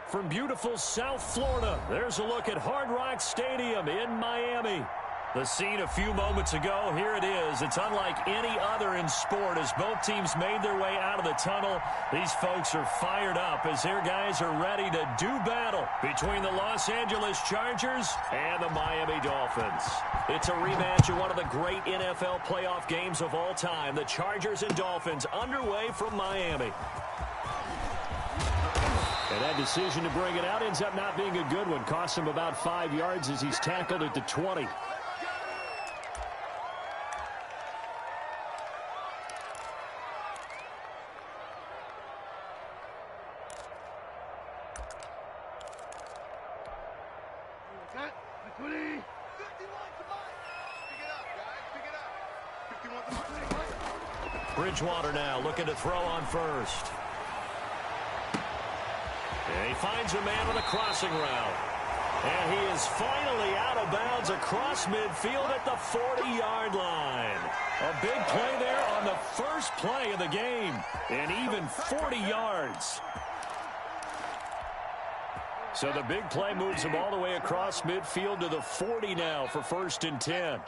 From beautiful South Florida, there's a look at Hard Rock Stadium in Miami. The scene a few moments ago, here it is. It's unlike any other in sport as both teams made their way out of the tunnel. These folks are fired up as their guys are ready to do battle between the Los Angeles Chargers and the Miami Dolphins. It's a rematch of one of the great NFL playoff games of all time. The Chargers and Dolphins underway from Miami. And that decision to bring it out ends up not being a good one. Cost him about 5 yards as he's tackled at the 20. Bridgewater now looking to throw on first. And he finds a man on a crossing route. And he is finally out of bounds across midfield at the 40-yard line. A big play there on the first play of the game. And even 40 yards. So the big play moves him all the way across midfield to the 40 now for 1st and 10.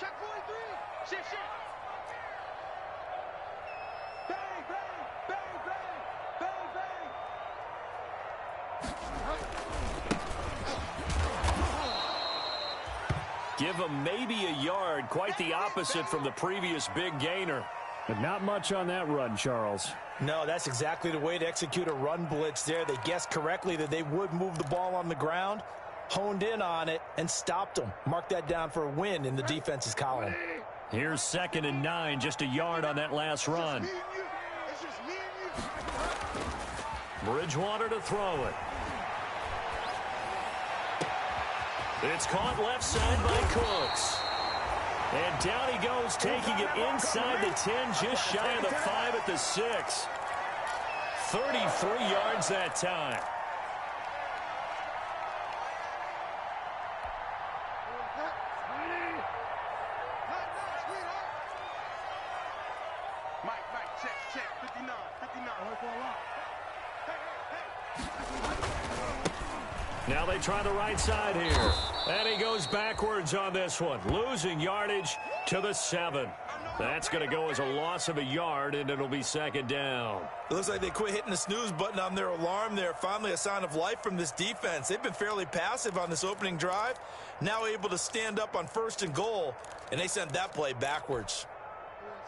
Give him maybe a yard, quite the opposite from the previous big gainer. But not much on that run, Charles. No, that's exactly the way to execute a run blitz there. They guessed correctly that they would move the ball on the ground, honed in on it, and stopped them. Mark that down for a win in the defense's column. Here's 2nd and 9, just a yard on that last run. Bridgewater to throw it. It's caught left side by Cooks. And down he goes, taking it inside the 10, just shy of the 5 at the 6. 33 yards that time. Now they try the right side here. And he goes backwards on this one, losing yardage to the 7. That's going to go as a loss of a yard, and it'll be 2nd down. It looks like they quit hitting the snooze button on their alarm there. Finally a sign of life from this defense. They've been fairly passive on this opening drive. Now able to stand up on 1st and goal, and they sent that play backwards.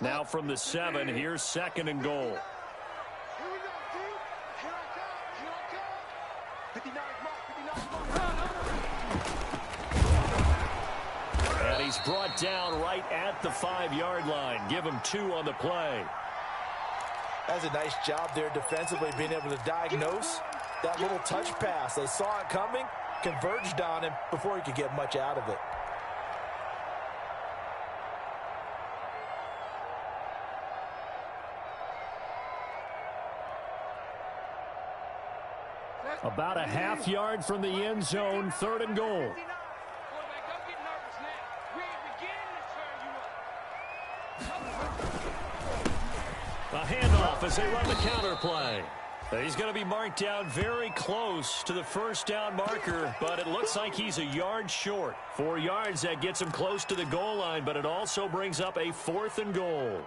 Now from the 7, here's 2nd and goal. And he's brought down right at the 5-yard line. Give him 2 on the play. That's a nice job there defensively, being able to diagnose that little touch pass. They saw it coming, converged on him before he could get much out of it. About a half yard from the end zone, 3rd and goal. A handoff as they run the counter play. He's going to be marked down very close to the 1st down marker, but it looks like he's a yard short. 4 yards, that gets him close to the goal line, but it also brings up a 4th and goal.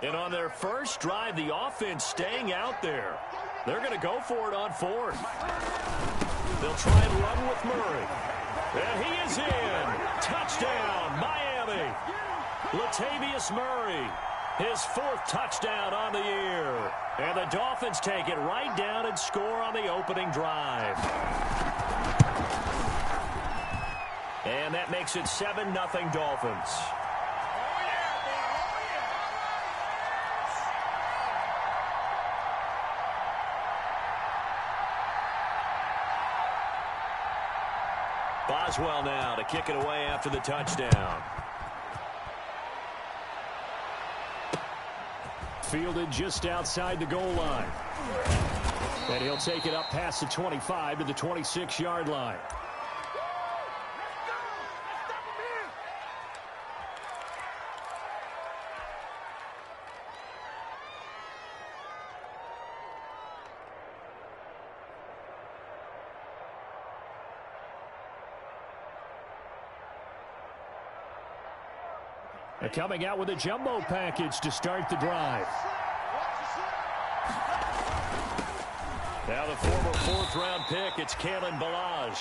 And on their first drive, the offense staying out there. They're going to go for it on 4th. They'll try and run with Murray. And he is in. Touchdown, Miami. Latavius Murray, his 4th touchdown on the year. And the Dolphins take it right down and score on the opening drive. And that makes it 7-0 Dolphins. Boswell now to kick it away after the touchdown. Fielded just outside the goal line. And he'll take it up past the 25 to the 26-yard line. They're coming out with a jumbo package to start the drive. Now the former fourth-round pick, it's Kalen Ballage.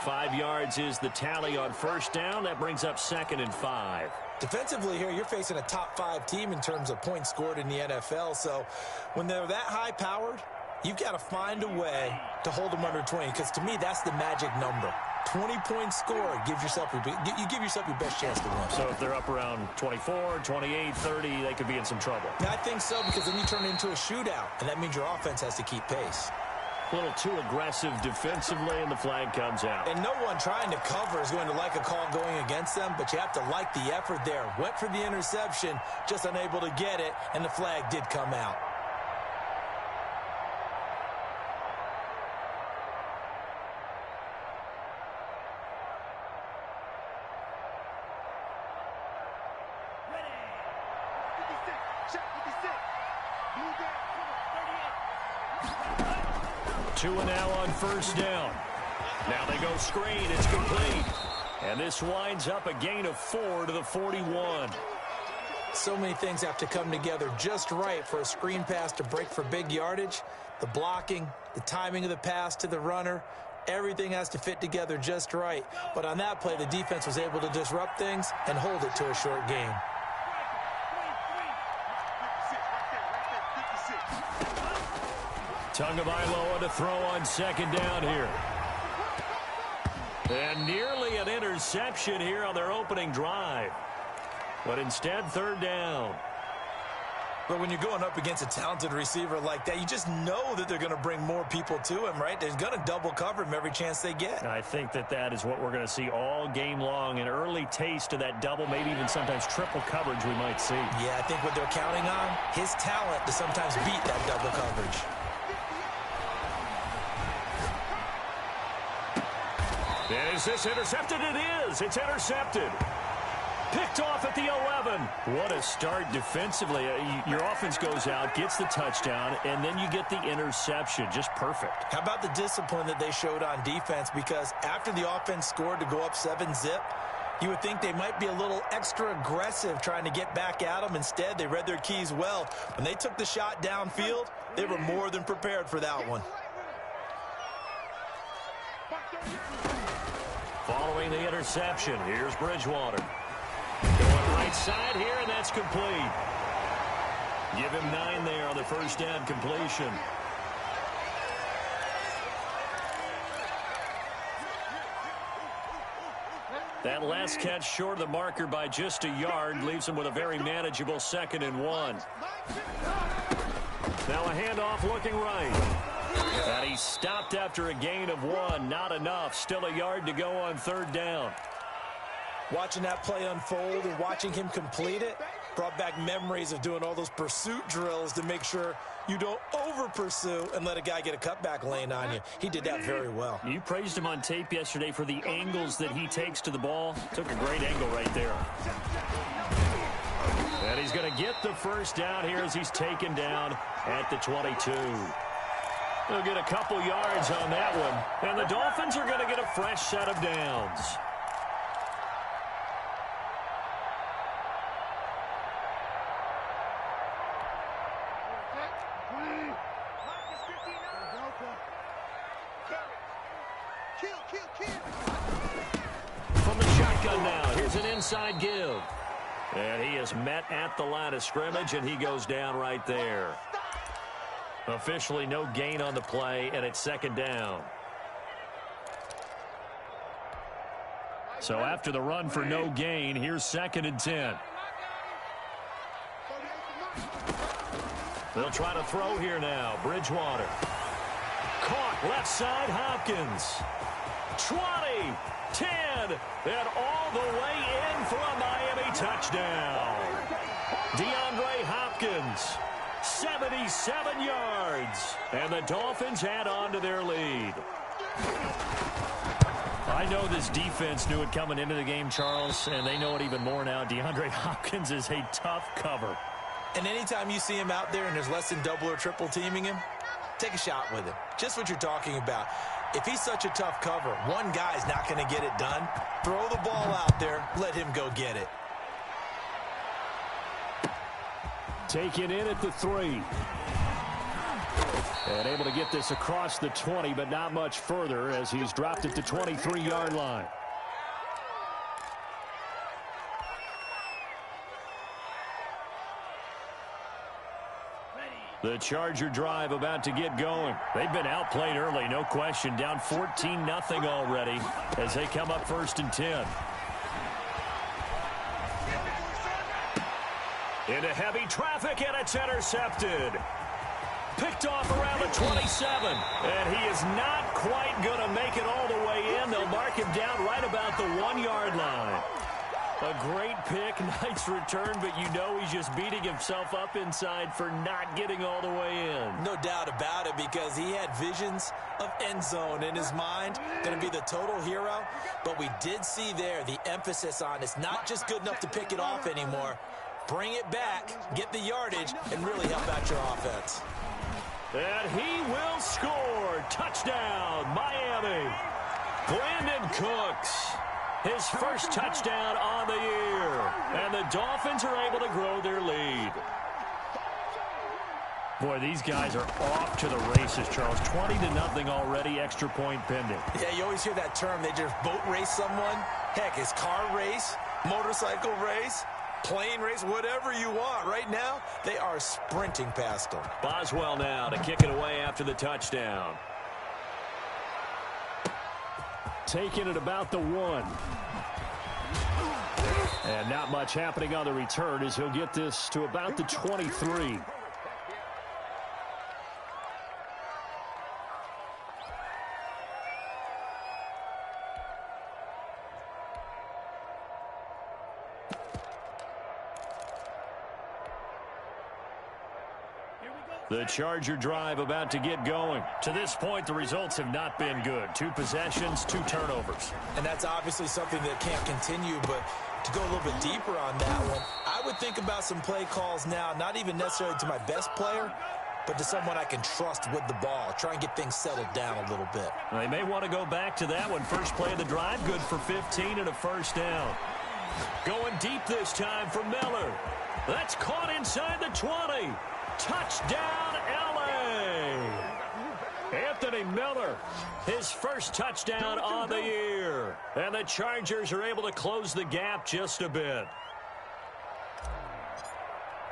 5 yards is the tally on first down. That brings up 2nd and 5. Defensively here, you're facing a top-5 team in terms of points scored in the NFL. So when they're that high-powered, you've got to find a way to hold them under 20, because to me, that's the magic number. 20 points scored, you give yourself your best chance to win. So if they're up around 24, 28, 30, they could be in some trouble. Yeah, I think so, because then you turn it into a shootout, and that means your offense has to keep pace. A little too aggressive defensively, and the flag comes out. And no one trying to cover is going to like a call going against them, but you have to like the effort there. Went for the interception, just unable to get it, and the flag did come out. Two and now on first down. Now they go screen. It's complete. And this winds up a gain of 4 to the 41. So many things have to come together just right for a screen pass to break for big yardage. The blocking, the timing of the pass to the runner, everything has to fit together just right. But on that play, the defense was able to disrupt things and hold it to a short gain. MLOA to throw on second down here. And nearly an interception here on their opening drive. But instead, third down. But when you're going up against a talented receiver like that, you just know that they're going to bring more people to him, right? They're going to double cover him every chance they get. I think that is what we're going to see all game long. An early taste of that double, maybe even sometimes triple coverage we might see. Yeah, I think what they're counting on, his talent to sometimes beat that double coverage. And is this intercepted? It is. It's intercepted. Picked off at the 11. What a start defensively. Your offense goes out, gets the touchdown, and then you get the interception. Just perfect. How about the discipline that they showed on defense? Because after the offense scored to go up 7-zip, you would think they might be a little extra aggressive trying to get back at them. Instead, they read their keys well. When they took the shot downfield, they were more than prepared for that one. Following the interception, here's Bridgewater. Going right side here, and that's complete. Give him 9 there on the first down completion. That last catch short of the marker by just a yard leaves him with a very manageable 2nd and 1. Now a handoff looking right. And he stopped after a gain of 1. Not enough. Still a yard to go on third down. Watching that play unfold and watching him complete it brought back memories of doing all those pursuit drills to make sure you don't over-pursue and let a guy get a cutback lane on you. He did that very well. You praised him on tape yesterday for the angles that he takes to the ball. Took a great angle right there. And he's going to get the first down here as he's taken down at the 22. They'll get a couple yards on that one. And the Dolphins are going to get a fresh set of downs. From the shotgun now, here's an inside give. And he is met at the line of scrimmage, and he goes down right there. Officially no gain on the play, and it's second down. So after the run for no gain, here's 2nd and 10. They'll try to throw here now. Bridgewater. Caught left side, Hopkins. 20, 10, and all the way in for a Miami touchdown. DeAndre Hopkins. 77 yards, and the Dolphins add on to their lead. I know this defense knew it coming into the game, Charles, and they know it even more now. DeAndre Hopkins is a tough cover. And anytime you see him out there and there's less than double or triple teaming him, take a shot with him. Just what you're talking about. If he's such a tough cover, one guy's not going to get it done. Throw the ball out there, let him go get it. Taken in at the 3. And able to get this across the 20, but not much further as he's dropped it to 23-yard line. The Charger drive about to get going. They've been outplayed early, no question. Down 14-0 already as they come up 1st and 10. Into heavy traffic, and it's intercepted. Picked off around the 27, and he is not quite going to make it all the way in. They'll mark him down right about the 1-yard line. A great pick, nice return, but you know he's just beating himself up inside for not getting all the way in. No doubt about it, because he had visions of end zone in his mind. Going to be the total hero, but we did see there the emphasis on it's not just good enough to pick it off anymore. Bring it back, get the yardage, and really help out your offense. And he will score. Touchdown, Miami. Brandon Cooks, his first touchdown on the year. And the Dolphins are able to grow their lead. Boy, these guys are off to the races, Charles. 20-0 already, extra point pending. Yeah, you always hear that term. They just boat race someone. Heck, it's car race, motorcycle race, plane race, whatever you want. Right now, they are sprinting past them. Boswell now to kick it away after the touchdown. Taking it about the 1. And not much happening on the return as he'll get this to about the 23. The Charger drive about to get going. To this point, the results have not been good. 2 possessions, 2 turnovers. And that's obviously something that can't continue, but to go a little bit deeper on that one, I would think about some play calls now, not even necessarily to my best player, but to someone I can trust with the ball. Try and get things settled down a little bit. Well, they may want to go back to that one. First play of the drive, good for 15 and a first down. Going deep this time for Miller. That's caught inside the 20. Touchdown, L.A. Anthony Miller, his first touchdown on the year. And the Chargers are able to close the gap just a bit.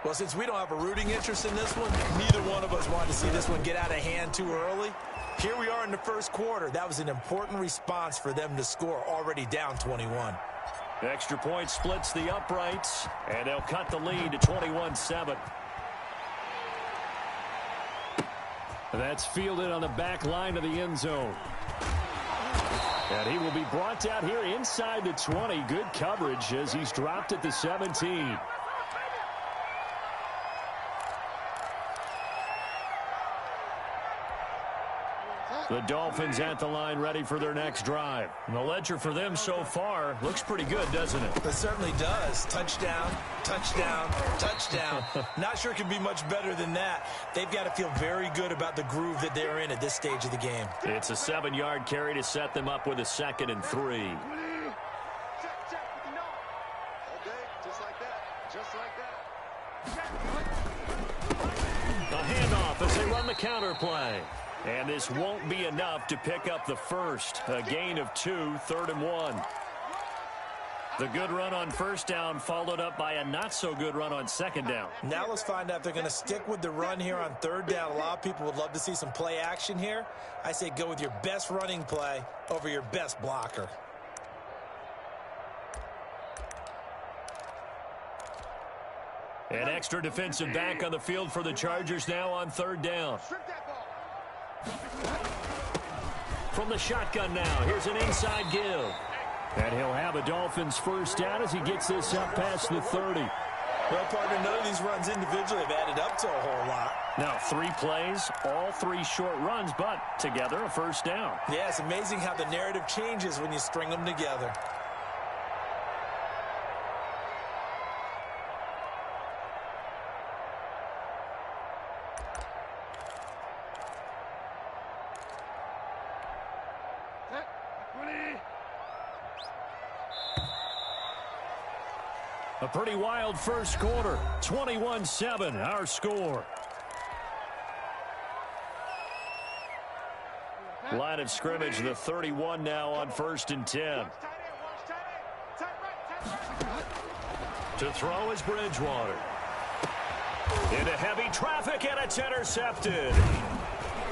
Well, since we don't have a rooting interest in this one, neither one of us wanted to see this one get out of hand too early. Here we are in the first quarter. That was an important response for them to score, already down 21. Extra point splits the uprights, and they'll cut the lead to 21-7. That's fielded on the back line of the end zone. And he will be brought down here inside the 20. Good coverage as he's dropped at the 17. The Dolphins at the line ready for their next drive. And the ledger for them so far looks pretty good, doesn't it? It certainly does. Touchdown, touchdown, touchdown. Not sure it can be much better than that. They've got to feel very good about the groove that they're in at this stage of the game. It's a 7-yard carry to set them up with a 2nd and 3. A handoff as they run the counter play. And this won't be enough to pick up the first. A gain of 2, 3rd and 1. The good run on first down followed up by a not-so-good run on 2nd down. Now let's find out if they're going to stick with the run here on 3rd down. A lot of people would love to see some play action here. I say go with your best running play over your best blocker. An extra defensive back on the field for the Chargers now on 3rd down. From the shotgun now, here's an inside give. And he'll have a Dolphins first down as he gets this up past the 30. Well, partner, none of these runs individually have added up to a whole lot. Now, 3 plays, all 3 short runs, but together a first down. Yeah, it's amazing how the narrative changes when you string them together. A pretty wild first quarter. 21-7, our score. Line of scrimmage, the 31 now on 1st and 10. To throw is Bridgewater. Into heavy traffic, and it's intercepted.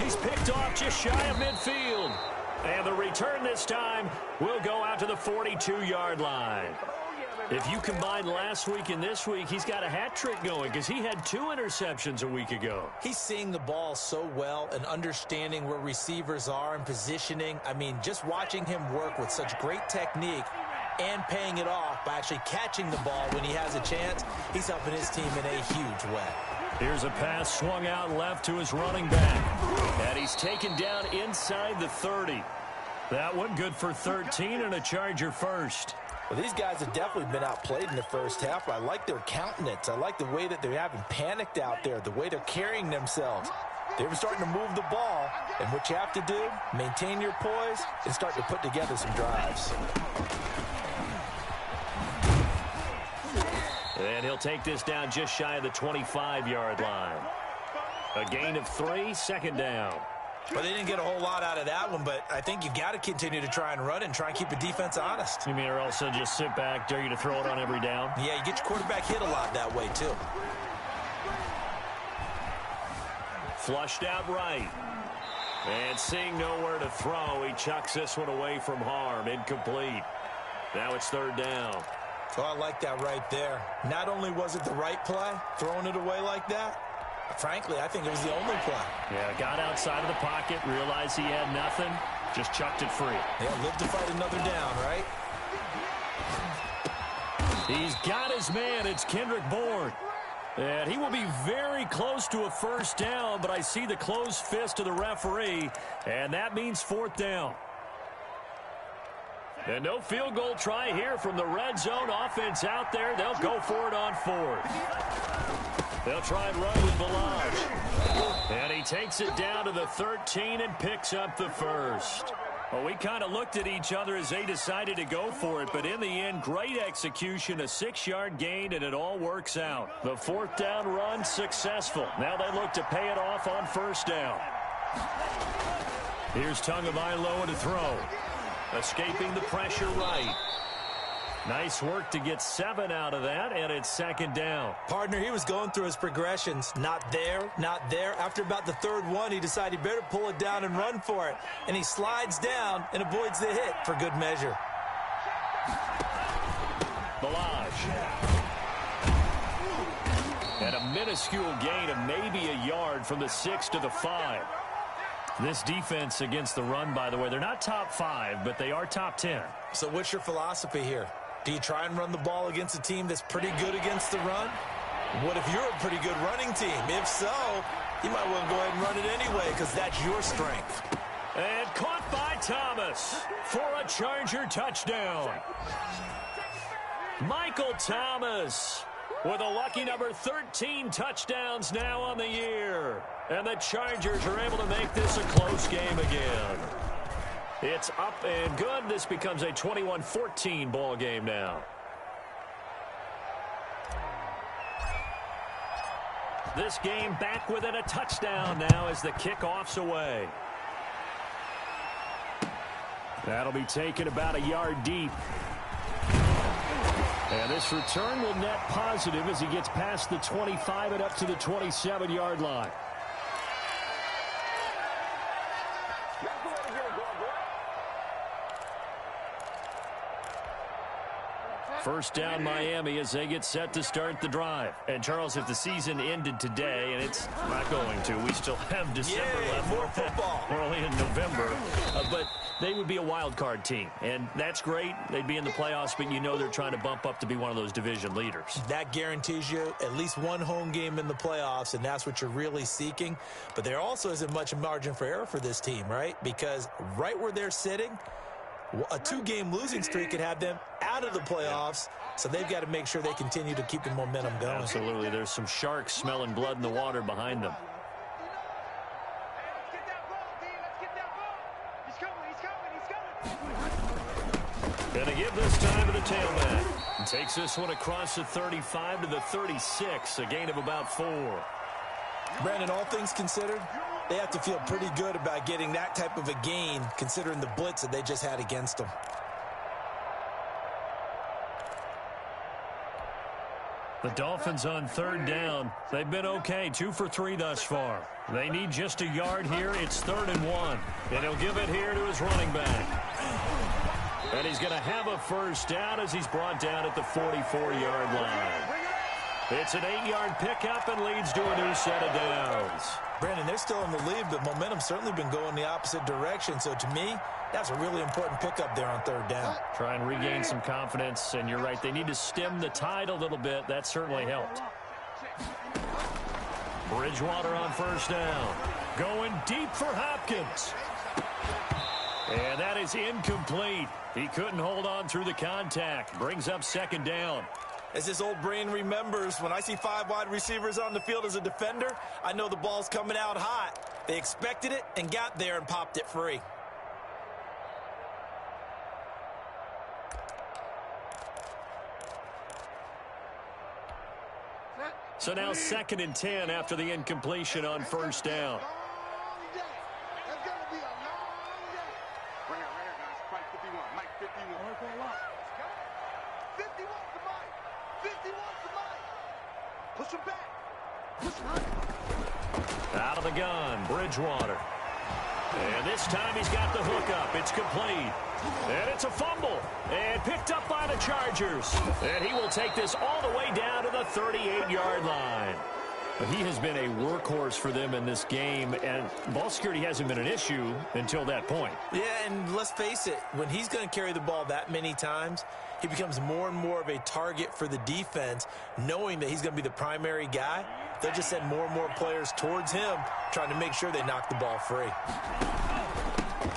He's picked off just shy of midfield. And the return this time will go out to the 42-yard line. If you combine last week and this week, he's got a hat trick going because he had 2 interceptions a week ago. He's seeing the ball so well and understanding where receivers are and positioning. I mean, just watching him work with such great technique and paying it off by actually catching the ball when he has a chance, he's helping his team in a huge way. Here's a pass swung out left to his running back. And he's taken down inside the 30. That one good for 13 and a Charger first. Well, these guys have definitely been outplayed in the first half. I like their countenance. I like the way that they're having panicked out there, the way they're carrying themselves. They're starting to move the ball, and what you have to do, maintain your poise and start to put together some drives. And he'll take this down just shy of the 25-yard line. A gain of 3, second down. Well, they didn't get a whole lot out of that one, but I think you got to continue to try and run and try and keep the defense honest. You mean or also just sit back, dare you to throw it on every down? Yeah, you get your quarterback hit a lot that way, too. Flushed out right. And seeing nowhere to throw, he chucks this one away from harm. Incomplete. Now it's 3rd down. Oh, I like that right there. Not only was it the right play, throwing it away like that, frankly, I think it was the only play. Yeah, got outside of the pocket, realized he had nothing, just chucked it free. Yeah, live to fight another down, right? He's got his man. It's Kendrick Bourne. And he will be very close to a first down, but I see the closed fist of the referee, and that means 4th down. And no field goal try here from the red zone. Offense out there. They'll go for it on 4th. They'll try and run with Balaj. And he takes it down to the 13 and picks up the first. Well, we kind of looked at each other as they decided to go for it, but in the end, great execution, a 6-yard gain, and it all works out. The 4th down run successful. Now they look to pay it off on 1st down. Here's MLOA to throw. Escaping the pressure right. Nice work to get 7 out of that, and it's 2nd down. Partner, he was going through his progressions. Not there, not there. After about the 3rd one, he decided he better pull it down and run for it. And he slides down and avoids the hit for good measure. Balaj. And a minuscule gain of maybe a yard from the 6 to the 5. This defense against the run, by the way, they're not top 5, but they are top 10. So what's your philosophy here? Do you try and run the ball against a team that's pretty good against the run? What if you're a pretty good running team? If so, you might want to go ahead and run it anyway because that's your strength. And caught by Thomas for a Charger touchdown. Michael Thomas with a lucky number 13 touchdowns now on the year. And the Chargers are able to make this a close game again. It's up and good. This becomes a 21-14 ball game now. This game back within a touchdown now as the kickoff's away. That'll be taken about a yard deep. And this return will net positive as he gets past the 25 and up to the 27-yard line. First down Miami as they get set to start the drive. And Charles, if the season ended today, and it's not going to, we still have December left. More football. We're only in November. But they would be a wild card team. And that's great. They'd be in the playoffs, but you know they're trying to bump up to be one of those division leaders. That guarantees you at least one home game in the playoffs, and that's what you're really seeking. But there also isn't much margin for error for this team, right? Because right where they're sitting, a 2-game losing streak could have them out of the playoffs, so they've got to make sure they continue to keep the momentum going. Absolutely. There's some sharks smelling blood in the water behind them. Gonna give this time to the tailback. And takes this one across the 35 to the 36, a gain of about 4. Brandon, all things considered, they have to feel pretty good about getting that type of a gain, considering the blitz that they just had against them. The Dolphins on 3rd down. They've been okay, 2 for 3 thus far. They need just a yard here. It's 3rd and 1. And he'll give it here to his running back. And he's going to have a first down as he's brought down at the 44-yard line. It's an 8-yard pickup and leads to a new set of downs. Brandon, they're still in the lead, but momentum's certainly been going the opposite direction. So to me, that's a really important pickup there on 3rd down. Try and regain some confidence, and you're right. They need to stem the tide a little bit. That certainly helped. Bridgewater on 1st down. Going deep for Hopkins. And that is incomplete. He couldn't hold on through the contact. Brings up 2nd down. As this old brain remembers, when I see 5 wide receivers on the field as a defender, I know the ball's coming out hot. They expected it and got there and popped it free. So now 2nd and 10 after the incompletion on 1st down. Out of the gun, Bridgewater. And this time he's got the hook up. It's complete. And it's a fumble. And picked up by the Chargers. And he will take this all the way down to the 38-yard line. He has been a workhorse for them in this game, and ball security hasn't been an issue until that point. Yeah, and let's face it, when he's going to carry the ball that many times, he becomes more and more of a target for the defense, knowing that he's going to be the primary guy. They'll just send more and more players towards him, trying to make sure they knock the ball free.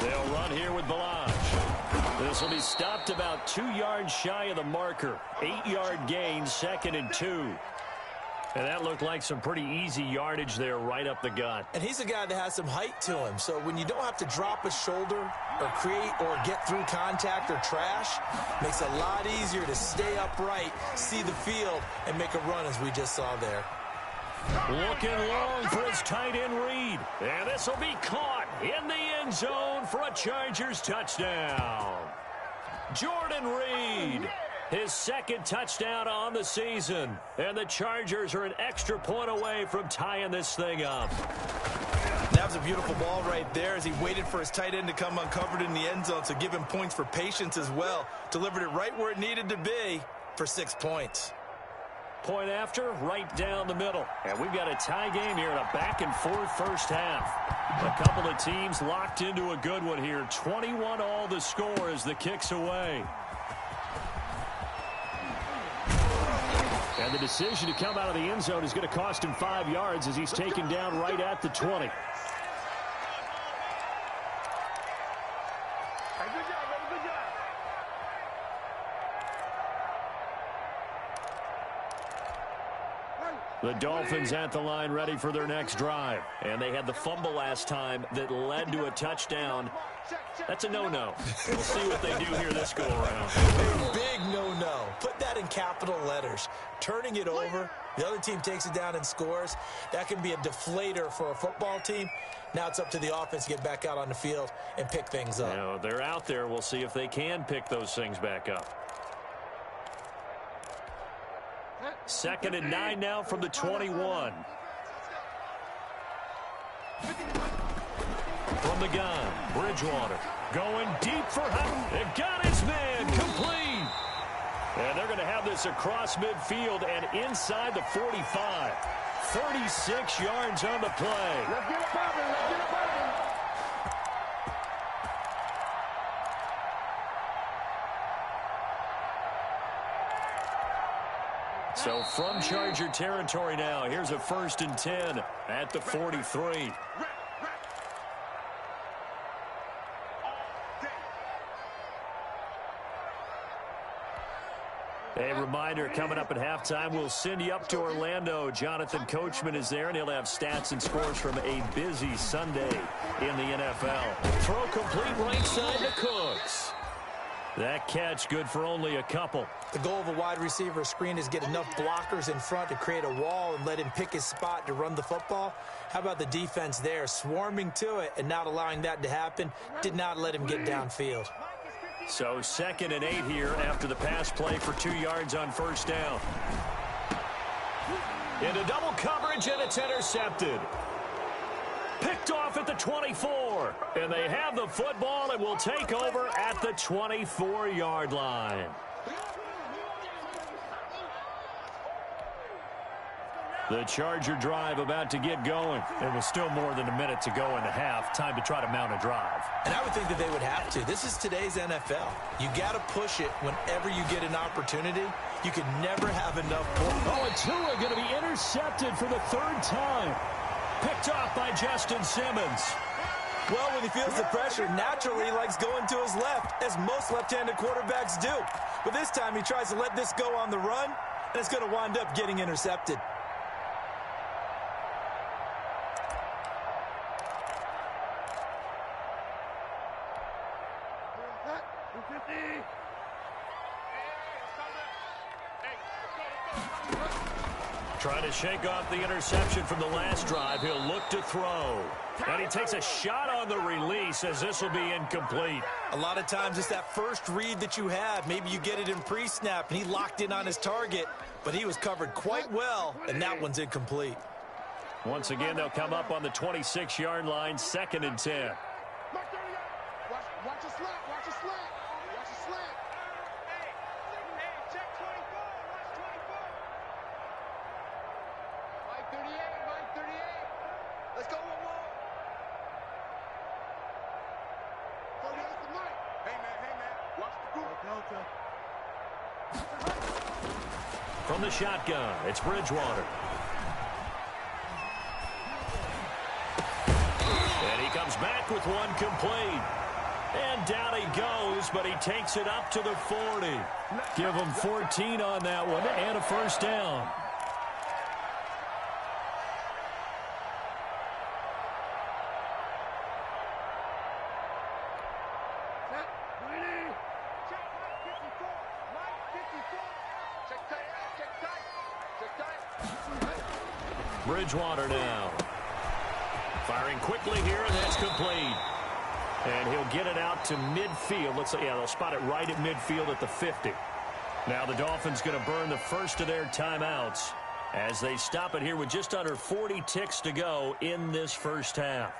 They'll run here with Balaj. This will be stopped about 2 yards shy of the marker. 8-yard gain, 2nd and 2. And that looked like some pretty easy yardage there right up the gut. And he's a guy that has some height to him. So when you don't have to drop a shoulder or create or get through contact or trash, makes it a lot easier to stay upright, see the field, and make a run as we just saw there. Looking long for his tight end read. And this will be caught in the end zone for a Chargers touchdown. Jordan Reed. His 2nd touchdown on the season. And the Chargers are an extra point away from tying this thing up. That was a beautiful ball right there as he waited for his tight end to come uncovered in the end zone, so give him points for patience as well. Delivered it right where it needed to be for 6 points. Point after, right down the middle. And we've got a tie game here in a back-and-forth first half. A couple of teams locked into a good one here. 21 all the score as the kick's away. And the decision to come out of the end zone is going to cost him 5 yards as he's taken down right at the 20. The Dolphins at the line ready for their next drive. And they had the fumble last time that led to a touchdown. That's a no-no. We'll see what they do here this go-around. A big no-no. Put that in capital letters. Turning it over, the other team takes it down and scores. That can be a deflator for a football team. Now it's up to the offense to get back out on the field and pick things up. You know, they're out there. We'll see if they can pick those things back up. 2nd and 9 now from the 21. From the gun, Bridgewater going deep for him. It got his man complete. And they're going to have this across midfield and inside the 45. 36 yards on the play. Let's get it popping. Let's get it popping. So from Charger territory now, here's a 1st and 10 at the 43. A reminder, coming up at halftime, we'll send you up to Orlando. Jonathan Coachman is there, and he'll have stats and scores from a busy Sunday in the NFL. Throw complete right side to Cooks. That catch good for only a couple. The goal of a wide receiver screen is get enough blockers in front to create a wall and let him pick his spot to run the football. How about the defense there, swarming to it and not allowing that to happen? Did not let him get downfield. So 2nd and 8 here after the pass play for 2 yards on first down. Into double coverage, and it's intercepted. Picked off at the 24. And they have the football and will take over at the 24-yard line. The Charger drive about to get going. There was still more than a minute to go in the half. Time to try to mount a drive. And I would think that they would have to. This is today's NFL. You got to push it whenever you get an opportunity. You can never have enough points. Oh, and Tua going to be intercepted for the 3rd time. Picked off by Justin Simmons. Well, when he feels the pressure, naturally he likes going to his left, as most left-handed quarterbacks do. But this time he tries to let this go on the run, and it's going to wind up getting intercepted. Trying to shake off the interception from the last drive. He'll look to throw. And he takes a shot on the release as this will be incomplete. A lot of times it's that first read that you have. Maybe you get it in pre-snap and he locked in on his target, but he was covered quite well, and that one's incomplete. Once again, they'll come up on the 26-yard line, 2nd and 10. Watch a slant. Watch a slant. Watch a slant. Hey, check 24. Watch 24. Mike 38. Mike 38. Let's go one more. 38 to Mike. Hey, man. Watch the group. From the shotgun, it's Bridgewater. And he comes back with one complete. And down he goes, but he takes it up to the 40. Give him 14 on that one and a first down. Bridgewater now. Firing quickly here, and that's complete. And he'll get it out to midfield. Let's say, yeah, they'll spot it right at midfield at the 50. Now the Dolphins going to burn the first of their timeouts as they stop it here with just under 40 ticks to go in this first half.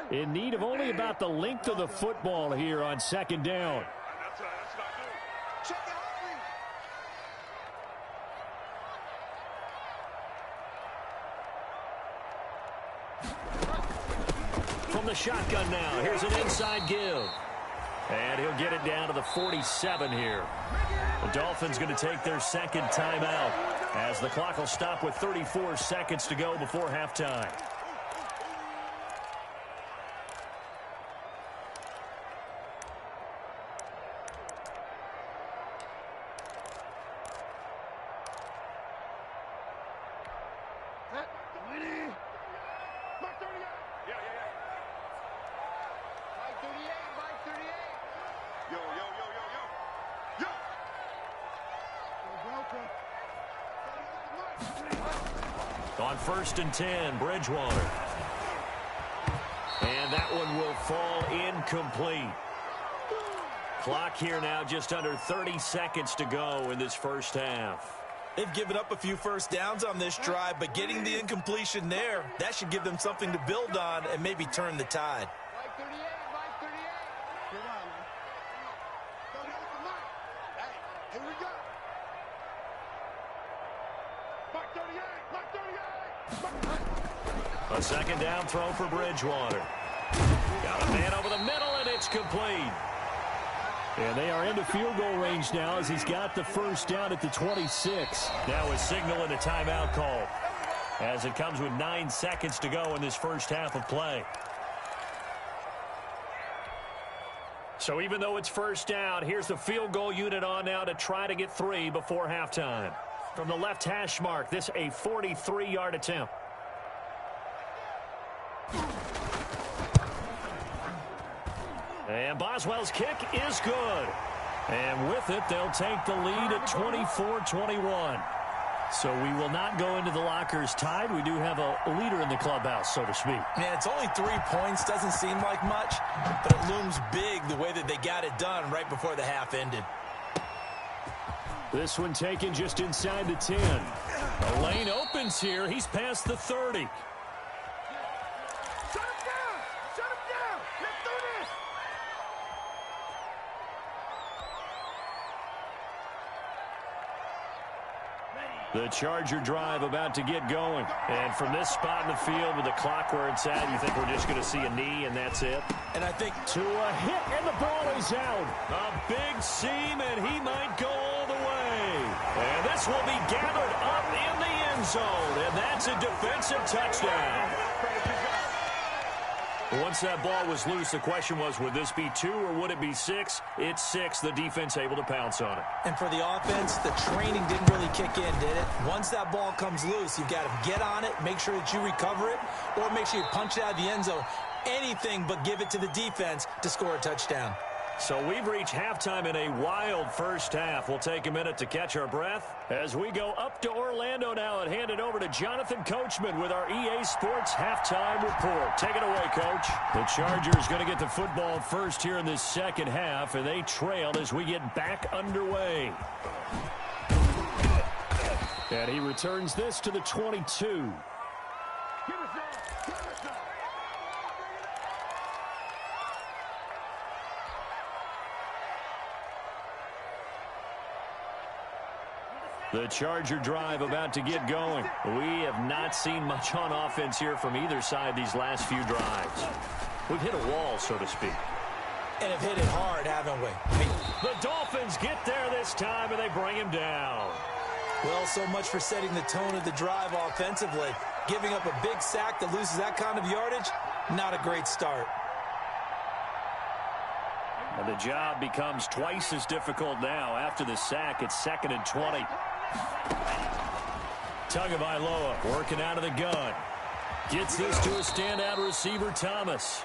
In need of only about the length of the football here on 2nd down. From the shotgun now, here's an inside give. And he'll get it down to the 47 here. The Dolphins going to take their 2nd timeout as the clock will stop with 34 seconds to go before halftime. On 1st and 10, Bridgewater. And that one will fall incomplete. Clock here now just under 30 seconds to go in this first half. They've given up a few first downs on this drive, but getting the incompletion there, that should give them something to build on and maybe turn the tide. Mike 38. Mike 38. Come on, man. 38 to Mike. Hey, here we go. Mike 38. Mike 38. A 2nd down throw for Bridgewater. Got a man over the middle, and it's complete. And they are into field goal range now as he's got the first down at the 26. Now a signal and a timeout call as it comes with 9 seconds to go in this first half of play. So even though it's first down, here's the field goal unit on now to try to get 3 before halftime. From the left hash mark, this a 43-yard attempt. And Boswell's kick is good. And with it, they'll take the lead at 24-21. So we will not go into the lockers tied. We do have a leader in the clubhouse, so to speak. Man, it's only 3 points. Doesn't seem like much, but it looms big the way that they got it done right before the half ended. This one taken just inside the 10. The lane opens here. He's past the 30. Shut him down! Shut him down! Let's do this! The Charger drive about to get going. And from this spot in the field with the clock where it's at, you think we're just going to see a knee and that's it? And I think to a hit, and the ball is out. A big seam, and he might go all the way. And this will be gathered up in the end zone, and that's a defensive touchdown. Once that ball was loose, the question was, would this be 2 or would it be 6? It's 6. The defense able to pounce on it. And for the offense, the training didn't really kick in, did it? Once that ball comes loose, you've got to get on it, make sure that you recover it, or make sure you punch it out of the end zone. Anything but give it to the defense to score a touchdown. So we've reached halftime in a wild first half. We'll take a minute to catch our breath as we go up to Orlando now and hand it over to Jonathan Coachman with our EA Sports Halftime Report. Take it away, Coach. The Chargers going to get the football first here in this second half, and they trail as we get back underway. And he returns this to the 22. The Charger drive about to get going. We have not seen much on offense here from either side these last few drives. We've hit a wall, so to speak. And have hit it hard, haven't we? The Dolphins get there this time, and they bring him down. Well, so much for setting the tone of the drive offensively. Giving up a big sack that loses that kind of yardage, not a great start. And the job becomes twice as difficult now. After the sack, it's 2nd and 20. MLOA working out of the gun. Gets this to a standout receiver, Thomas.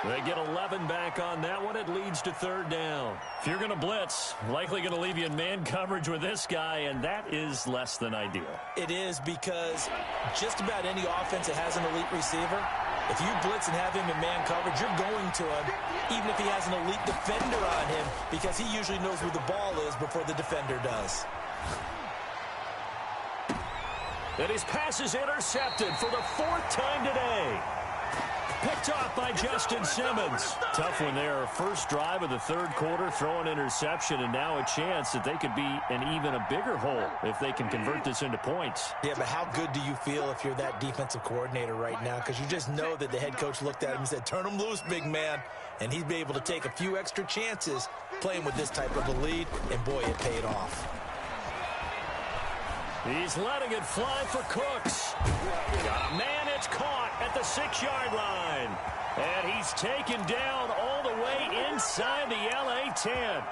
They get 11 back on that one. It leads to 3rd down. If you're going to blitz, likely going to leave you in man coverage with this guy, and that is less than ideal. It is, because just about any offense that has an elite receiver, if you blitz and have him in man coverage, you're going to him, even if he has an elite defender on him, because he usually knows where the ball is before the defender does. And his pass is intercepted for the 4th time today. Picked off by Justin Simmons. Tough one there. First drive of the 3rd quarter, throw an interception, and now a chance that they could be in even a bigger hole if they can convert this into points. Yeah, but how good do you feel if you're that defensive coordinator right now? Because you just know that the head coach looked at him and said, turn him loose, big man. And he'd be able to take a few extra chances playing with this type of a lead, and boy, it paid off. He's letting it fly for Cooks. Got a man, it's caught at the 6-yard line. And he's taken down all the way inside the LA 10.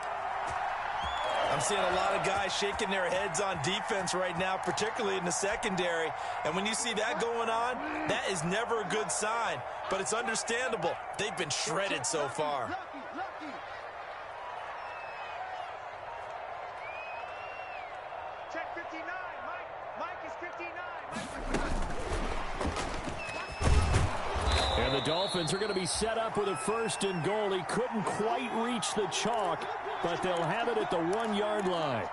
I'm seeing a lot of guys shaking their heads on defense right now, particularly in the secondary. And when you see that going on, that is never a good sign. But it's understandable. They've been shredded so far. Check 59. Mike is 59. And the Dolphins are going to be set up with a 1st and goal. He couldn't quite reach the chalk, but they'll have it at the 1-yard line.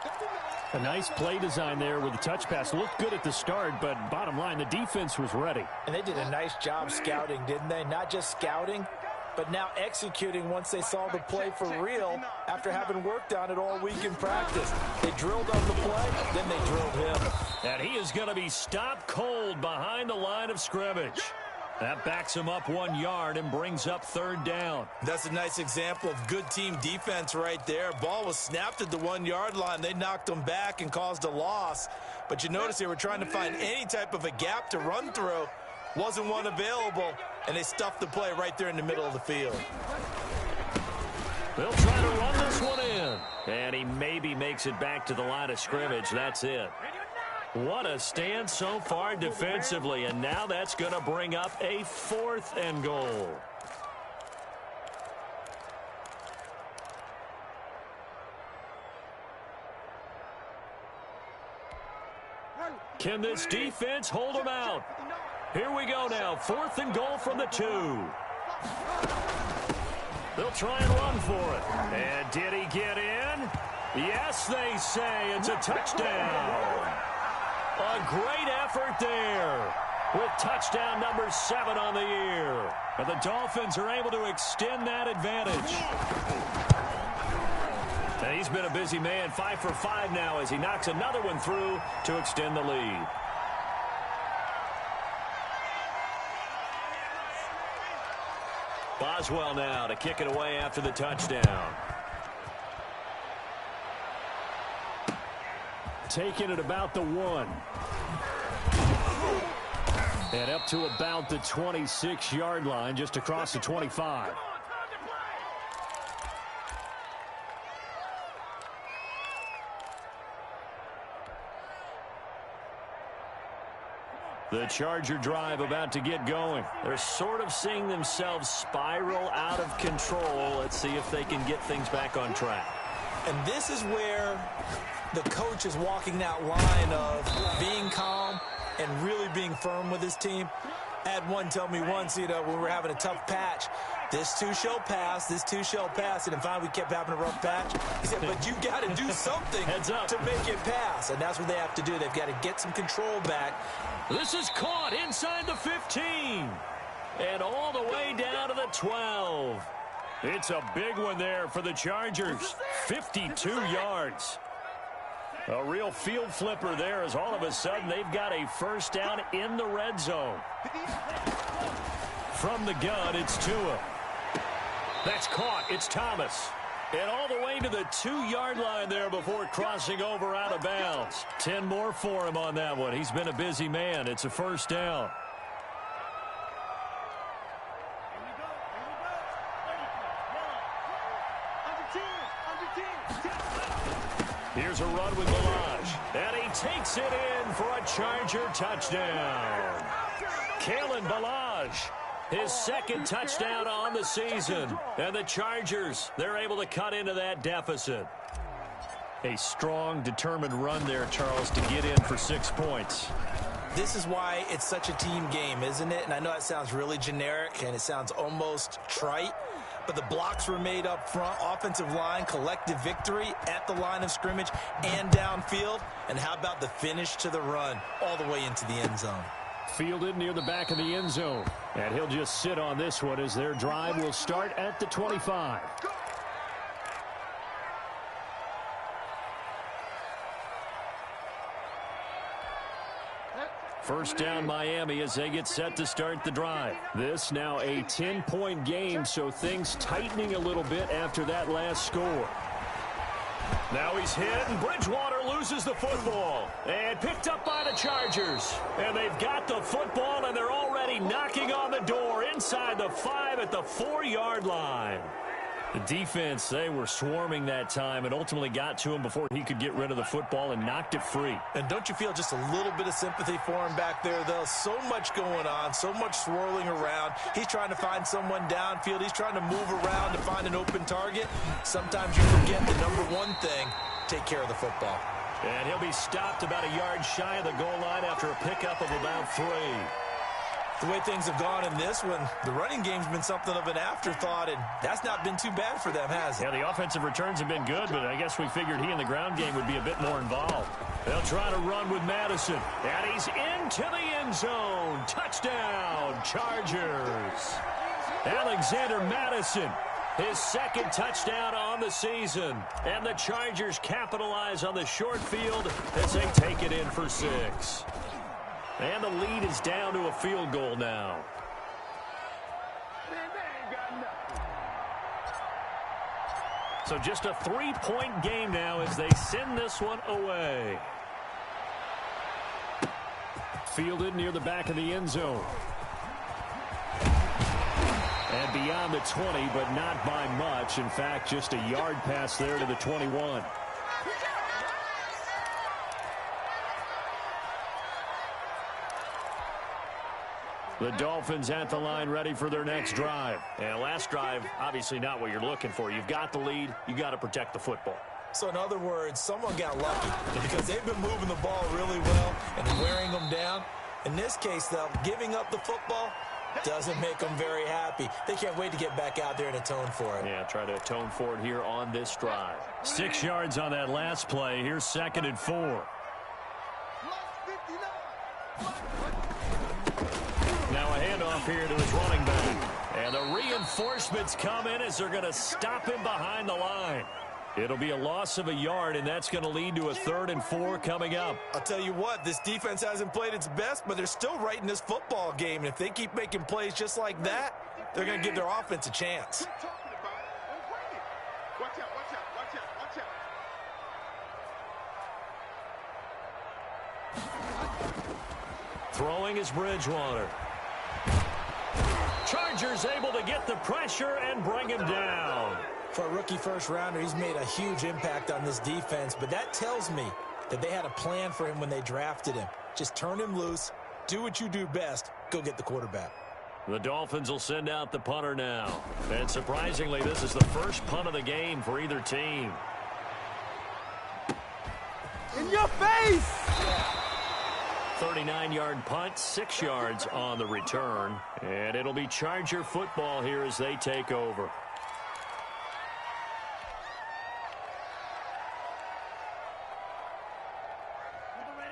A nice play design there with the touch pass. Looked good at the start, but bottom line, the defense was ready. And they did a nice job scouting, didn't they? Not just scouting, but now executing once they saw the play for real after having worked on it all week in practice. They drilled on the play, then they drilled him. And he is going to be stopped cold behind the line of scrimmage. That backs him up 1 yard and brings up 3rd down. That's a nice example of good team defense right there. Ball was snapped at the 1-yard line. They knocked him back and caused a loss. But you notice they were trying to find any type of a gap to run through. Wasn't one available, and they stuffed the play right there in the middle of the field. They'll try to run this one in. And he maybe makes it back to the line of scrimmage. That's it. What a stand so far defensively, and now that's going to bring up a 4th and goal. Can this defense hold them out? Here we go now. 4th and goal from the 2. They'll try and run for it. And did he get in? Yes, they say. It's a touchdown. A great effort there with touchdown number 7 on the year. And the Dolphins are able to extend that advantage. And he's been a busy man, 5 for 5 now as he knocks another one through to extend the lead. Boswell now to kick it away after the touchdown. Taking it about the 1. And up to about the 26-yard line, just across the 25. The Charger drive about to get going. They're sort of seeing themselves spiral out of control. Let's see if they can get things back on track. And this is where the coach is walking that line of being calm and really being firm with his team. I had one tell me once, when we were having a tough patch, this too shall pass, this too shall pass. And finally we kept having a rough patch. He said, but you got to do something to make it pass. And that's what they have to do. They've got to get some control back. This is caught inside the 15. And all the way down to the 12. It's a big one there for the Chargers. 52 yards. A real field flipper there as all of a sudden they've got a first down in the red zone. From the gun, it's Tua. That's caught. It's Thomas. And all the way to the 2-yard line there before crossing over out of bounds. 10 more for him on that one. He's been a busy man. It's a first down. Here's a run with Balaj. And he takes it in for a Charger touchdown. Kalen Balaj, his 2nd touchdown on the season. And the Chargers, they're able to cut into that deficit. A strong, determined run there, Charles, to get in for 6 points. This is why it's such a team game, isn't it? And I know it sounds really generic and it sounds almost trite. But the blocks were made up front, offensive line, collective victory at the line of scrimmage and downfield. And how about the finish to the run all the way into the end zone? Fielded near the back of the end zone. And he'll just sit on this one as their drive will start at the 25. First down Miami as they get set to start the drive. This now a 10-point game, so things tightening a little bit after that last score. Now he's hit, and Bridgewater loses the football. And picked up by the Chargers. And they've got the football, and they're already knocking on the door inside the 5 at the 4-yard line. The defense, they were swarming that time and ultimately got to him before he could get rid of the football and knocked it free. And don't you feel just a little bit of sympathy for him back there, though? So much going on, so much swirling around. He's trying to find someone downfield. He's trying to move around to find an open target. Sometimes you forget the number one thing, take care of the football. And he'll be stopped about a yard shy of the goal line after a pickup of about 3. The way things have gone in this one, the running game's been something of an afterthought, and that's not been too bad for them, has it? Yeah, the offensive returns have been good, but I guess we figured he in the ground game would be a bit more involved. They'll try to run with Madison, and he's into the end zone. Touchdown, Chargers. Alexander Madison, his 2nd touchdown on the season. And the Chargers capitalize on the short field as they take it in for 6. And the lead is down to a field goal now. So just a 3-point game now as they send this one away. Fielded near the back of the end zone. And beyond the 20, but not by much. In fact, just a yard pass there to the 21. The Dolphins at the line ready for their next drive. And last drive, obviously not what you're looking for. You've got the lead. You got to protect the football. So in other words, someone got lucky because they've been moving the ball really well and wearing them down. In this case, though, giving up the football doesn't make them very happy. They can't wait to get back out there and atone for it. Yeah, try to atone for it here on this drive. 6 yards on that last play. Here's 2nd and 4. Now a handoff here to his running back. And the reinforcements come in as they're going to stop him behind the line. It'll be a loss of a yard, and that's going to lead to a 3rd and 4 coming up. I'll tell you what, this defense hasn't played its best, but they're still right in this football game. And if they keep making plays just like that, they're going to give their offense a chance. Watch out, watch out, watch out, watch out. Throwing is Bridgewater. Chargers able to get the pressure and bring him down. For a rookie first-rounder, he's made a huge impact on this defense, but that tells me that they had a plan for him when they drafted him. Just turn him loose, do what you do best, go get the quarterback. The Dolphins will send out the punter now. And surprisingly, this is the first punt of the game for either team. In your face! 39-yard punt, 6 yards on the return. And it'll be Charger football here as they take over.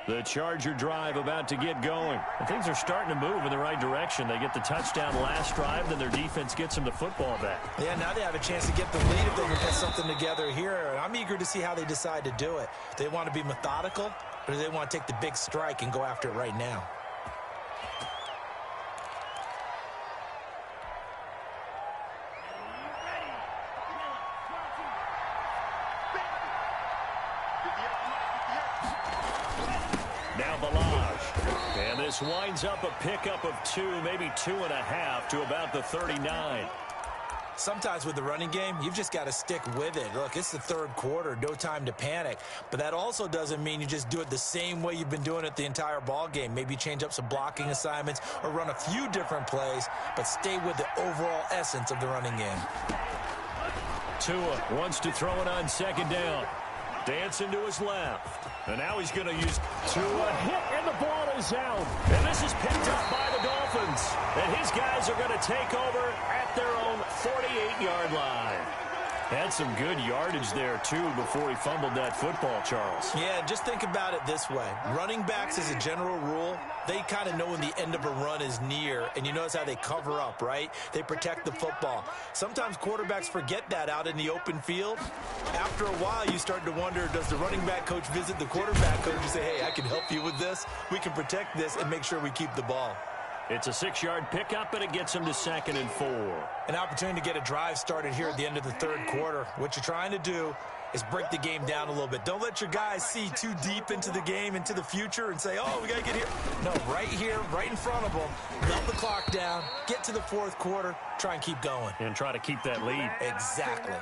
The Charger drive about to get going. And things are starting to move in the right direction. They get the touchdown last drive, then their defense gets them the football back. Yeah, now they have a chance to get the lead if they can put something together here. And I'm eager to see how they decide to do it. Do they want to be methodical, or do they want to take the big strike and go after it right now? This winds up a pickup of 2, maybe 2.5 to about the 39. Sometimes with the running game, you've just got to stick with it. Look, it's the 3rd quarter, no time to panic. But that also doesn't mean you just do it the same way you've been doing it the entire ball game. Maybe change up some blocking assignments or run a few different plays, but stay with the overall essence of the running game. Tua wants to throw it on 2nd down. Dancing to his left. And now he's going to use Tua. Hit, and the ball is out. And this is picked up by the Dolphins. And his guys are going to take over at their own 48-yard line. Had some good yardage there, too, before he fumbled that football, Charles. Yeah, just think about it this way. Running backs, as a general rule, they kind of know when the end of a run is near, and you notice how they cover up, right? They protect the football. Sometimes quarterbacks forget that out in the open field. After a while, you start to wonder, does the running back coach visit the quarterback coach and say, hey, I can help you with this. We can protect this and make sure we keep the ball. It's a 6-yard pickup, and it gets him to 2nd and 4. An opportunity to get a drive started here at the end of the 3rd quarter. What you're trying to do is break the game down a little bit. Don't let your guys see too deep into the game, into the future, and say, oh, we got to get here. No, right here, right in front of them. Melt the clock down, get to the 4th quarter, try and keep going. And try to keep that lead. Exactly.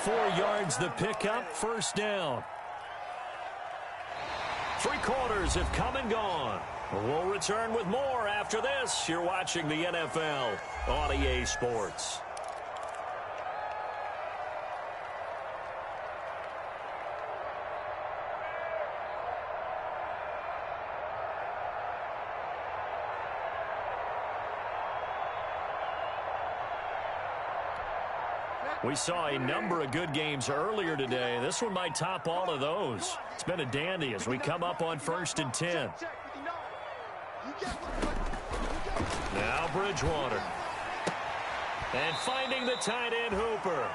4 yards the pickup, 1st down. 3 quarters have come and gone. We'll return with more after this. You're watching the NFL on EA Sports. We saw a number of good games earlier today. This one might top all of those. It's been a dandy as we come up on 1st and 10. Now Bridgewater. And finding the tight end Hooper.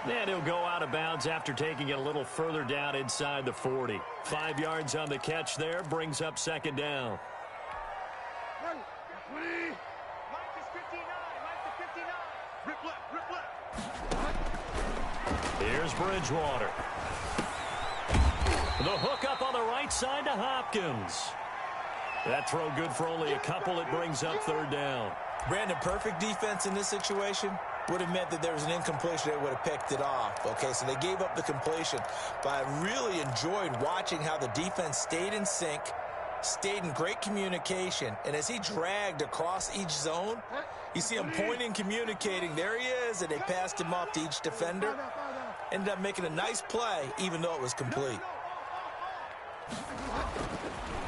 And he'll go out of bounds after taking it a little further down inside the 40. 5 yards on the catch there, brings up 2nd down. Here's Bridgewater. The hook up on the right side to Hopkins. That throw good for only a couple. It brings up 3rd down. Brandon, perfect defense in this situation would have meant that there was an incompletion. They would have picked it off. Okay, so they gave up the completion. But I really enjoyed watching how the defense stayed in sync, stayed in great communication. And as he dragged across each zone, you see him pointing, communicating. There he is, and they passed him off to each defender. Ended up making a nice play, even though it was complete.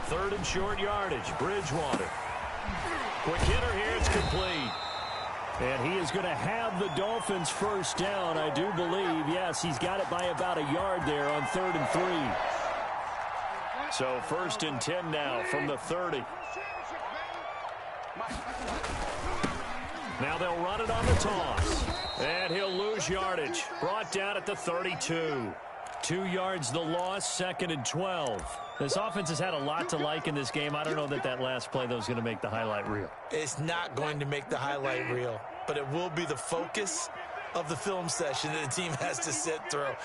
3rd and short yardage. Bridgewater. Quick hitter here. It's complete. And he is going to have the Dolphins first down, I do believe. Yes, he's got it by about a yard there on 3rd and 3. So 1st and 10 now from the 30. Now they'll run it on the toss. And he'll lose yardage. Brought down at the 32. 2 yards the loss, 2nd and 12. This offense has had a lot to like in this game. I don't know that last play, though, is going to make the highlight reel. It's not going to make the highlight reel, but it will be the focus of the film session that the team has to sit through.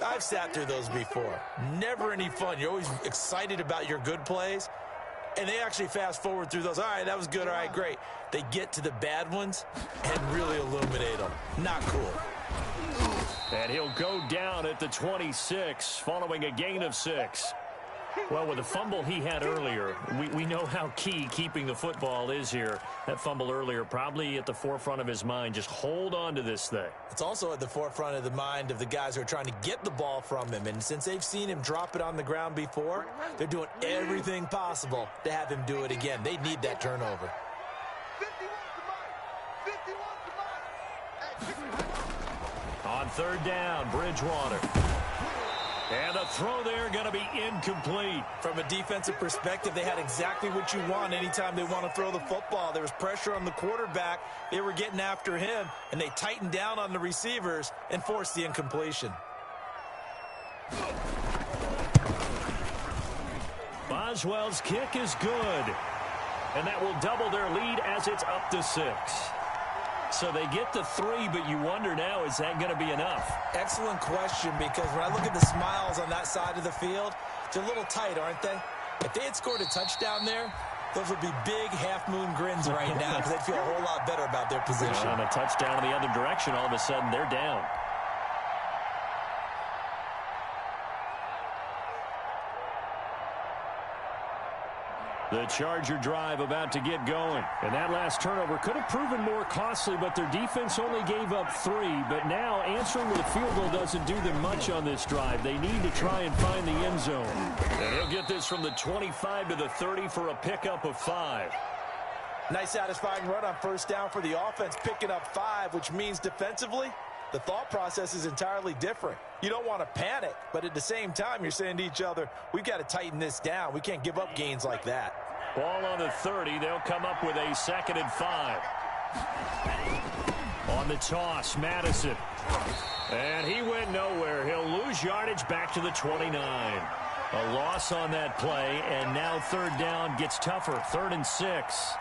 I've sat through those before. Never any fun. You're always excited about your good plays, and they actually fast forward through those. All right, that was good. All right, great. They get to the bad ones and really illuminate them. Not cool. And he'll go down at the 26 following a gain of 6. Well, with the fumble he had earlier, we know how key keeping the football is here. That fumble earlier probably at the forefront of his mind. Just hold on to this thing. It's also at the forefront of the mind of the guys who are trying to get the ball from him. And since they've seen him drop it on the ground before, they're doing everything possible to have him do it again. They need that turnover. 51 On 3rd down, Bridgewater. And the throw there going to be incomplete. From a defensive perspective, they had exactly what you want anytime they want to throw the football. There was pressure on the quarterback. They were getting after him, and they tightened down on the receivers and forced the incompletion. Boswell's kick is good. And that will double their lead as it's up to 6. So they get to 3, but you wonder now, is that going to be enough? Excellent question, because when I look at the smiles on that side of the field, they're a little tight, aren't they? If they had scored a touchdown there, those would be big half-moon grins right now, because they'd feel a whole lot better about their position. On a touchdown in the other direction, all of a sudden they're down. The Charger drive about to get going. And that last turnover could have proven more costly, but their defense only gave up 3. But now answering with a field goal doesn't do them much on this drive. They need to try and find the end zone. And he'll get this from the 25 to the 30 for a pickup of 5. Nice satisfying run on 1st down for the offense, picking up 5, which means defensively, the thought process is entirely different. You don't want to panic, but at the same time, you're saying to each other, we've got to tighten this down. We can't give up gains like that. Ball on the 30. They'll come up with a 2nd and 5. On the toss, Madison. And he went nowhere. He'll lose yardage back to the 29. A loss on that play, and now 3rd down gets tougher. 3rd and 6.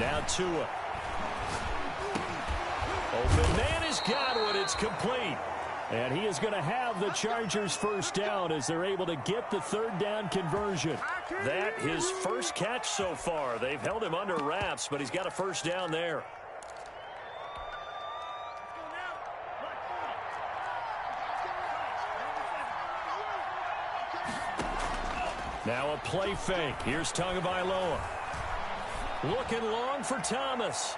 Now Tua. Open man has got it. It's complete. And he is going to have the Chargers first down as they're able to get the 3rd down conversion. That his first catch so far. They've held him under wraps, but he's got a first down there. Now a play fake. Here's Tagovailoa. Looking long for Thomas.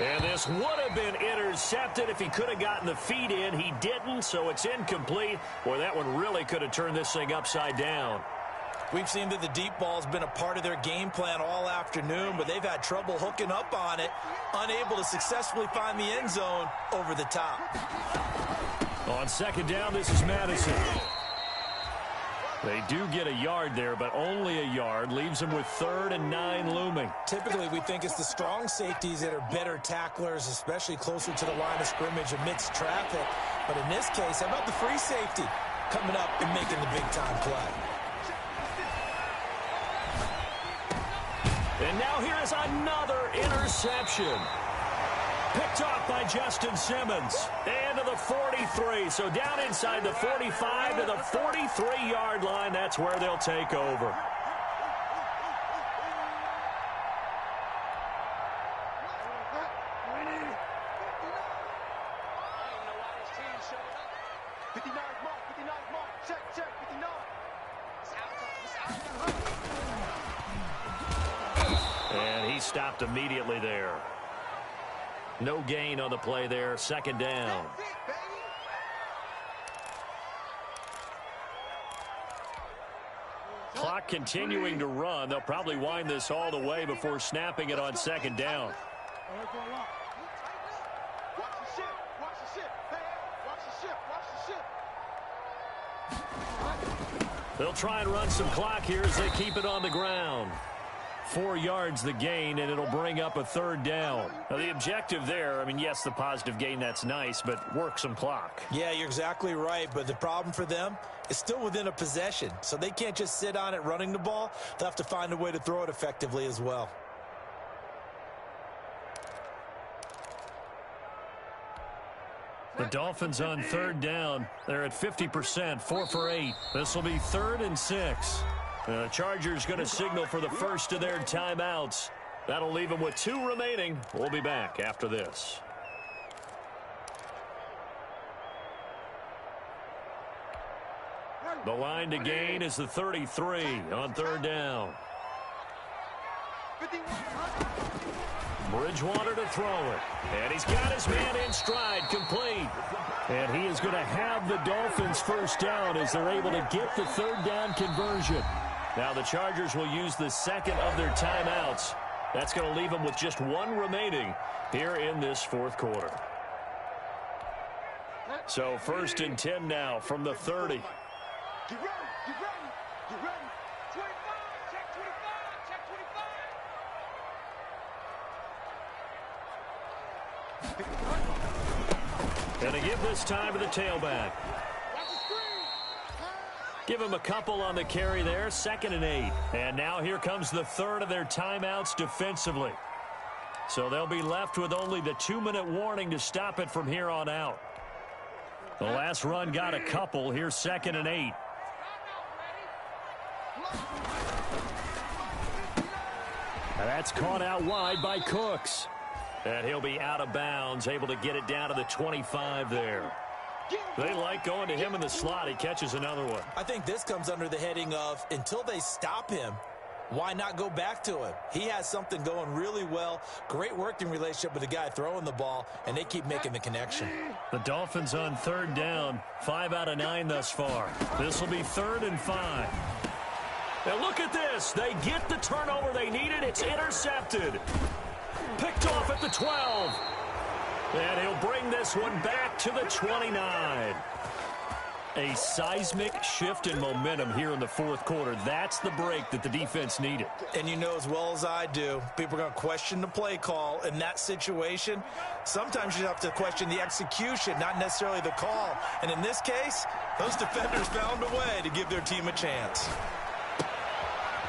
And this would have been intercepted if he could have gotten the feet in. He didn't, so it's incomplete. Boy, that one really could have turned this thing upside down. We've seen that the deep ball's been a part of their game plan all afternoon, but they've had trouble hooking up on it, unable to successfully find the end zone over the top. On 2nd down, this is Madison. They do get a yard there, but only a yard. Leaves them with 3rd and 9 looming. Typically, we think it's the strong safeties that are better tacklers, especially closer to the line of scrimmage amidst traffic. But in this case, how about the free safety coming up and making the big-time play? And now here is another interception. Picked off by Justin Simmons. And to the 43. So down inside the 45 to the 43-yard line. That's where they'll take over. stopped immediately there. No gain on the play there. Second down. That's it, baby. Clock continuing to run. They'll probably wind this all the way before snapping it on second down. Watch the ship. Watch the ship. Hey, watch the ship. Watch the ship. They'll try and run some clock here as they keep it on the ground. 4 yards the gain, and it'll bring up a third down. Now, the objective there, I mean, yes, the positive gain, that's nice, but work some clock. Yeah, you're exactly right, but the problem for them is still within a possession, so they can't just sit on it running the ball. They'll have to find a way to throw it effectively as well. The Dolphins on third down. They're at 50%, 4 for 8. This will be 3rd and 6. The Chargers going to signal for the first of their timeouts. That'll leave them with 2 remaining. We'll be back after this. The line to gain is the 33 on third down. Bridgewater to throw it. And he's got his man in stride, complete. And he is going to have the Dolphins first down as they're able to get the third down conversion. Now the Chargers will use the second of their timeouts. That's going to leave them with just 1 remaining here in this fourth quarter. So 1st and 10 now from the 30. Get ready. Get ready. Get ready. 25. Check 25. Check 25. And to give this time to the tailback. Give him a couple on the carry there. 2nd and 8. And now here comes the third of their timeouts defensively. So they'll be left with only the 2-minute warning to stop it from here on out. The last run got a couple. Here's 2nd and 8. And that's caught out wide by Cooks. And he'll be out of bounds, able to get it down to the 25 there. They like going to him in the slot. He catches another one. I think this comes under the heading of, until they stop him, why not go back to him? He has something going really well. Great working relationship with the guy throwing the ball, and they keep making the connection. The Dolphins on third down, 5 out of 9 thus far. This will be 3rd and 5. Now look at this. They get the turnover they needed. It's intercepted. Picked off at the 12. And he'll bring this one back to the 29. A seismic shift in momentum here in the fourth quarter. That's the break that the defense needed. And you know as well as I do, people are going to question the play call in that situation. Sometimes you have to question the execution, not necessarily the call. And in this case, those defenders found a way to give their team a chance.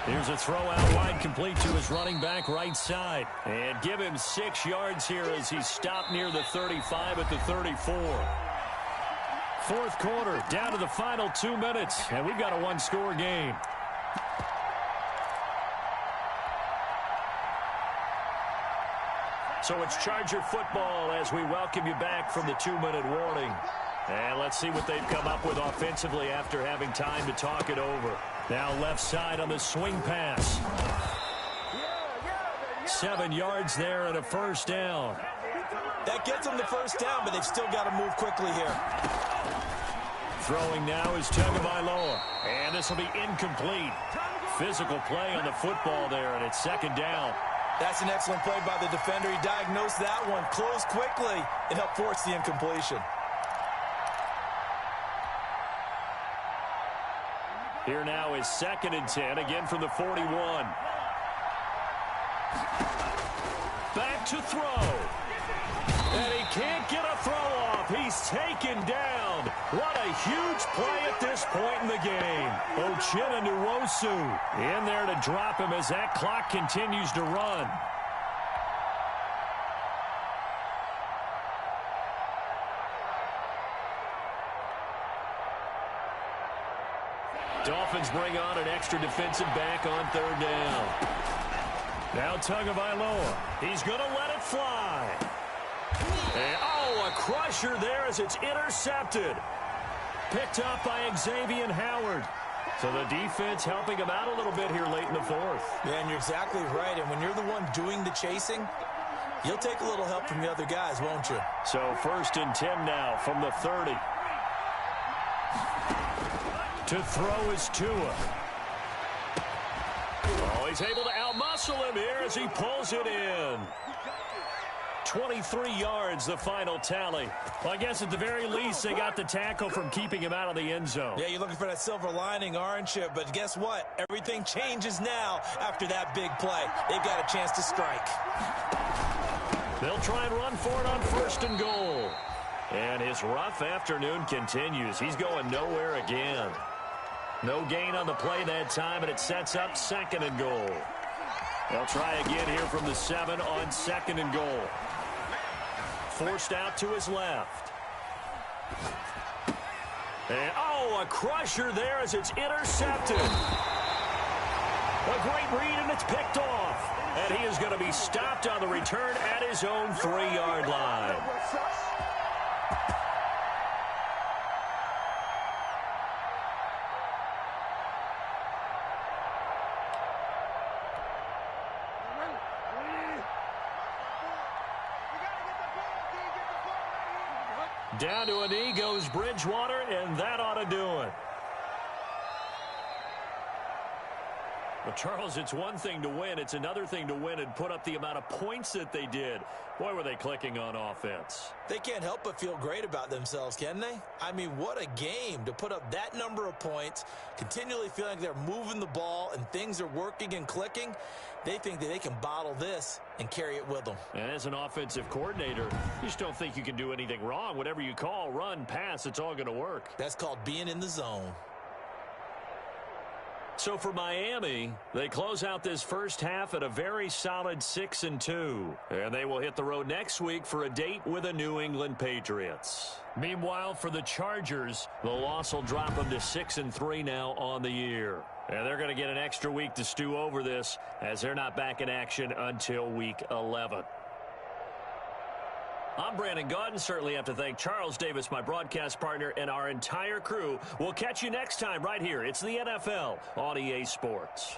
Here's a throw out wide, complete to his running back right side. And give him 6 yards here as he's stopped near the 35 at the 34. Fourth quarter, down to the final 2 minutes, and we've got a 1-score game. So it's Charger football as we welcome you back from the 2-minute warning. And let's see what they've come up with offensively after having time to talk it over. Now left side on the swing pass. 7 yards there and a first down. That gets them the first down, but they've still got to move quickly here. Throwing now is MLOA. And this will be incomplete. Physical play on the football there, and it's 2nd down. That's an excellent play by the defender. He diagnosed that one, closed quickly, and helped force the incompletion. Here now is 2nd and 10, again from the 41. Back to throw. And he can't get a throw off. He's taken down. What a huge play at this point in the game. Uchenna-Nwosu in there to drop him as that clock continues to run. Dolphins bring on an extra defensive back on 3rd down. Now MLOA. He's going to let it fly. And, oh, a crusher there as it's intercepted. Picked up by Xavier Howard. So the defense helping him out a little bit here late in the fourth. Yeah, and you're exactly right. And when you're the one doing the chasing, you'll take a little help from the other guys, won't you? So 1st and 10 now from the 30. To throw is Tua. Oh, he's able to outmuscle him here as he pulls it in. 23 yards, the final tally. Well, I guess at the very least, they got the tackle from keeping him out of the end zone. Yeah, you're looking for that silver lining, aren't you? But guess what? Everything changes now after that big play. They've got a chance to strike. They'll try and run for it on 1st and goal. And his rough afternoon continues. He's going nowhere again. No gain on the play that time, and it sets up 2nd and goal. They'll try again here from the 7 on 2nd and goal. Forced out to his left. And, oh, a crusher there as it's intercepted. A great read, and it's picked off. And he is going to be stopped on the return at his own 3-yard line. Down to a knee goes Bridgewater, and that ought to do it. Well, Charles, it's one thing to win. It's another thing to win and put up the amount of points that they did. Boy, were they clicking on offense. They can't help but feel great about themselves, can they? I mean, what a game to put up that number of points, continually feeling like they're moving the ball and things are working and clicking. They think that they can bottle this and carry it with them. And as an offensive coordinator, you just don't think you can do anything wrong. Whatever you call, run, pass, it's all going to work. That's called being in the zone. So for Miami, they close out this first half at a very solid 6-2. And they will hit the road next week for a date with the New England Patriots. Meanwhile, for the Chargers, the loss will drop them to 6-3 now on the year. And they're going to get an extra week to stew over this as they're not back in action until week 11. I'm Brandon Gaudin. Certainly have to thank Charles Davis, my broadcast partner, and our entire crew. We'll catch you next time right here. It's the NFL on EA Sports.